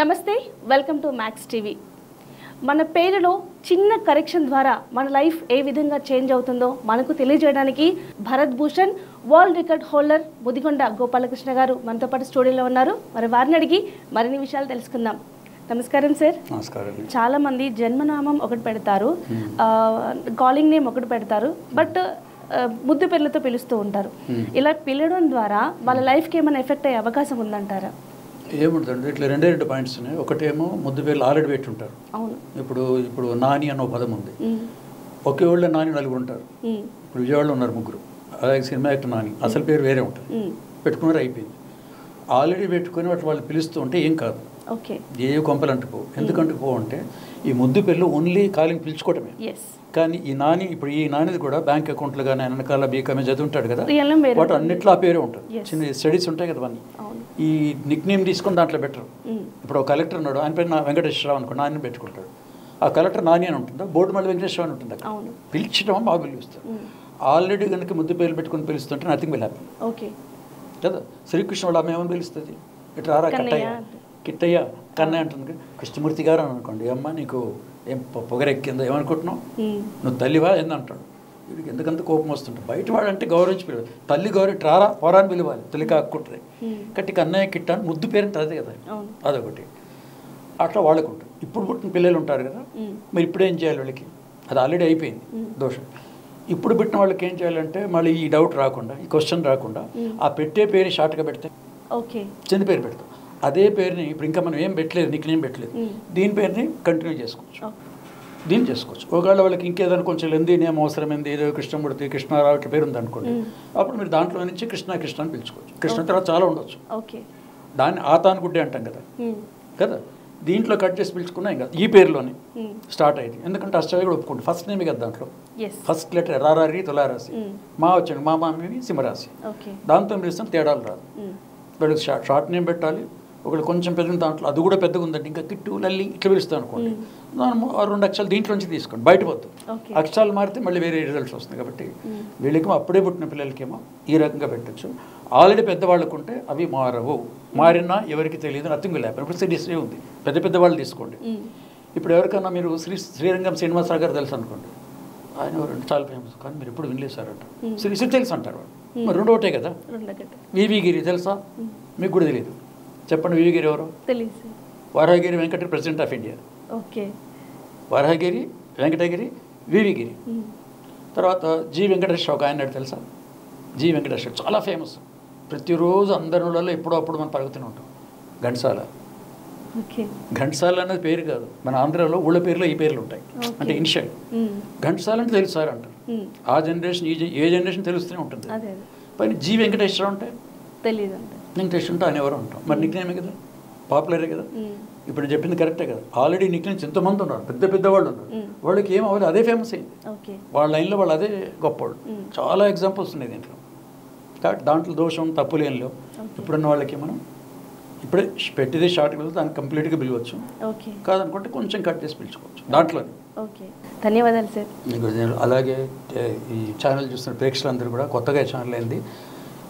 నమస్తే, welcome to max TV. మన పేరులో చిన్న కరెక్షన్ ద్వారా మన లైఫ్ ఏ విధంగా చేంజ్ అవుతుందో మనకు తెలియజేయడానికి Bharat Bhushan world record holder Mudigonda Gopalakrishna గారు మనతో పాటు స్టూడియోలో ఉన్నారు. మరి వారిని అడిగి మరిన్ని విషయాలు తెలుసుకుందాం. నమస్కారం సార్. నమస్కారం. చాలా మంది జన్మనామం ఒకటి పెడతారు, కాలింగ్ నేమ్ ఒకటి పెడతారు, బట్ ముద్దు పేర్లతో పిలుస్తూ ఉంటారు. ఇలా పిలవడం ద్వారా వాళ్ళ లైఫ్కి ఏమైనా ఎఫెక్ట్ అయ్యే అవకాశం ఉందంటారా? ఏముంటుంది, ఇట్లా రెండు పాయింట్స్ ఉన్నాయి. ఒకటేమో ముద్దు పేర్లు ఆల్రెడీ పెట్టి ఉంటారు. అవును. ఇప్పుడు నాని అన్న పదం ఉంది. ఒకే ఊళ్ళో నాని నలుగురు ఉంటారు. ఇప్పుడు విజయవాడలో ఉన్నారు ముగ్గురు. అలాగే సినిమా యాక్టర్ నాని అసలు పేరు వేరే ఉంటుంది, పెట్టుకున్నారు, అయిపోయింది. ఆల్రెడీ పెట్టుకుని వాళ్ళు పిలుస్తూ ఉంటే ఏం కాదు, ఏ కొంపలు అంటుకోవు. ఎందుకంటే అంటే ఈ ముద్దు పేర్లు ఓన్లీ కాలింగ్ పిలుచుకోవటమే. కానీ ఈ నానిది కూడా బ్యాంక్ అకౌంట్లు కానీ వెనకాల బీకామే చదువుంటాడు కదా, వాటి అన్నిట్లో ఆ పేరే ఉంటుంది. చిన్న స్టడీస్ ఉంటాయి కదా అవన్నీ. ఈ నిక్ నేమ్ తీసుకొని దాంట్లో బెటర్. ఇప్పుడు ఒక కలెక్టర్ ఉన్నాడు, ఆయన పేరు వెంకటేశ్వరరావు అనుకో, నాని పెట్టుకుంటాడు. ఆ కలెక్టర్ నాని అని ఉంటుందా, బోర్డు మళ్ళీ వెంకటేశ్వరరావు అని ఉంటుంది. పిలిచడం బాగా పిలుస్తారు. ఆల్రెడీ కనుక ముద్దు పేర్లు పెట్టుకుని పిలుస్తుంటే నథింగ్ విల్ హ్యాపీ కదా. శ్రీకృష్ణ వాళ్ళ అమ్మ ఏమని పిలుస్తుంది, ఇటు రారా కట్టయ్య, కిట్టయ్య, కన్నయ్య అంటుంది. కృష్ణమూర్తి గారు అని అనుకోండి, అమ్మ నీకు ఏం పొగరెక్కిందో, ఏమనుకుంటున్నావు, నువ్వు తల్లివా ఏందంటాడు. వీడికి ఎందుకంత కోపం వస్తుంటాడు. బయట వాడంటే గౌరవించి పిలవాలి. తల్లి గౌరవ రారా పోరా అని పిలవాలి, తల్లి కాకుంటుంది. కట్టి కన్నయ్య కిట్ట అని ముద్దు పేరెంట్ అదే కదా, అదొకటి. అట్లా వాళ్ళకుంటుంది. ఇప్పుడు పుట్టిన పిల్లలు ఉంటారు కదా, మరి ఇప్పుడు ఏం చేయాలి వాళ్ళకి, అది ఆల్రెడీ అయిపోయింది దోషం. ఇప్పుడు పుట్టిన వాళ్ళకి ఏం చేయాలంటే మళ్ళీ ఈ డౌట్ రాకుండా, ఈ క్వశ్చన్ రాకుండా, ఆ పెట్టే పేరు షార్ట్గా పెడితే చిన్న పేరు పెడతాం. అదే పేరుని ఇప్పుడు ఇంకా మనం ఏం పెట్టలేదు, నీకు నేమ్ పెట్టలేదు, దీని పేరుని కంటిన్యూ చేసుకోవచ్చు, దీన్ని చేసుకోవచ్చు. ఒకవేళ వాళ్ళకి ఇంకేదైనా కొంచెం లెంది నేమ్ అవసరమైంది, ఏదో కృష్ణమూర్తి, కృష్ణారావు ఇట్లా పేరు ఉంది అనుకోండి, అప్పుడు మీరు దాంట్లో నుంచి కృష్ణ అని పిలుచుకోవచ్చు. కృష్ణ తర్వాత చాలా ఉండొచ్చు. దాన్ని ఆతానుగుడ్డే అంటాం కదా కదా, దీంట్లో కట్ చేసి పిలుచుకున్నా ఇంకా ఈ పేరులోనే స్టార్ట్ అయ్యింది. ఎందుకంటే అష్టవి కూడా ఒప్పుకుంటుంది, ఫస్ట్ నేమే కదా దాంట్లో, ఫస్ట్ లెటర్ రారారి తులారాశి, మా వచ్చండి మా మామి సింహరాశి, దాంతో పిలుస్తాం తేడాలు రాదు. వీళ్ళకి షార్ట్ నేమ్ పెట్టాలి. ఒకళ్ళు కొంచెం పెద్ద దాంట్లో అది కూడా పెద్దగా ఉందండి, ఇంకా కిట్టు లల్లి ఇట్లా పిలుస్తాం అనుకోండి, దాని 2 అక్షరాలు దీంట్లో నుంచి తీసుకోండి, బయట పోద్దు. అక్షరాలు మారితే మళ్ళీ వేరే రిజల్ట్స్ వస్తుంది. కాబట్టి వీళ్ళకేమో అప్పుడే పుట్టిన పిల్లలకేమో ఈ రకంగా పెట్టచ్చు. ఆల్రెడీ పెద్దవాళ్ళకు ఉంటే అవి మారవు, మారినా ఎవరికి తెలియదు, నథింగ్ విల్ హ్యాపెన్. ఇప్పుడు సిరీస్లో ఉంది, పెద్ద వాళ్ళు తీసుకోండి. ఇప్పుడు ఎవరికన్నా మీరు శ్రీరంగం శ్రీనివాసరావు గారు తెలుసు అనుకోండి, ఆయన ఎవరంటే చాలా ఫేమస్, కానీ మీరు ఎప్పుడు వినలేసారంట. శ్రీ తెలుసు అంటారు వాళ్ళు, మరి రెండో ఒకటే కదా. వివి గిరి తెలుసా, మీకు కూడా తెలియదు. చెప్పండి, వివి గిరి ఎవరు? Varahagiri Venkata president of India. Varahagiri, Venkatagiri, VV Giri. తర్వాత జి వెంకటేశ్వర ఒక ఆయన తెలుసా, జి వెంకటేశ్వర చాలా ఫేమస్. ప్రతిరోజు అందరి ఊళ్ళలో ఎప్పుడో అప్పుడు మనం పరుగుతూనే ఉంటాం. ఘంటసాల. ఘంటసాల అనేది పేరు కాదు, మన ఆంధ్రాలో ఊళ్ళ పేర్లో ఈ పేర్లు ఉంటాయి, అంటే ఇనిషియల్. ఘంటసాల అంటే తెలుసు సార్ అంటారు. ఆ జనరేషన్ ఏ జనరేషన్ తెలుస్తూనే ఉంటుంది. పైన జి వెంకటేశ్వర ఉంటే తెలియదు, వెంకటేశ్వర ఉంటే ఆయన ఎవరు ఉంటాం. మరి నిక్నేమే కదా, పాపులరే కదా. ఇప్పుడు చెప్పింది కరెక్టే కదా. ఆల్రెడీ నిక్నేమ్స్ ఎంతమంది ఉన్నారు, పెద్ద వాళ్ళు ఉన్నారు. వాళ్ళకి ఏం అవ్వాలి, అదే ఫేమస్ అయింది. వాళ్ళ లైన్లో వాళ్ళు అదే గొప్పవాళ్ళు. చాలా ఎగ్జాంపుల్స్ ఉన్నాయి దీంట్లో. కాబట్టి దాంట్లో దోషం తప్పులేం లేవు. ఇప్పుడున్న వాళ్ళకి మనం ఇప్పుడే పెట్టిదే షార్ట్ వెళ్తే దాన్ని కంప్లీట్గా పిలవచ్చు, కాదనుకుంటే కొంచెం కట్ చేసి పిలుచుకోవచ్చు దాంట్లో. ధన్యవాదాలు సార్. అలాగే ఈ ఛానల్ చూస్తున్న ప్రేక్షకులందరూ కూడా కొత్తగా ఛానల్ అయింది.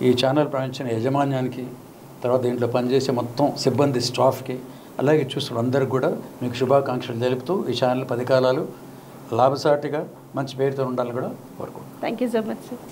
ఈ ఛానల్ ప్రారంభించిన యజమాన్యానికి, తర్వాత దీంట్లో పనిచేసే మొత్తం సిబ్బంది స్టాఫ్కి, అలాగే చూస్తున్న అందరికి కూడా మీకు శుభాకాంక్షలు తెలుపుతూ ఈ ఛానల్ 10 కాలాలు లాభసాటిగా మంచి పేరుతో ఉండాలని కూడా కోరుకుంటున్నాను. Thank you so much sir.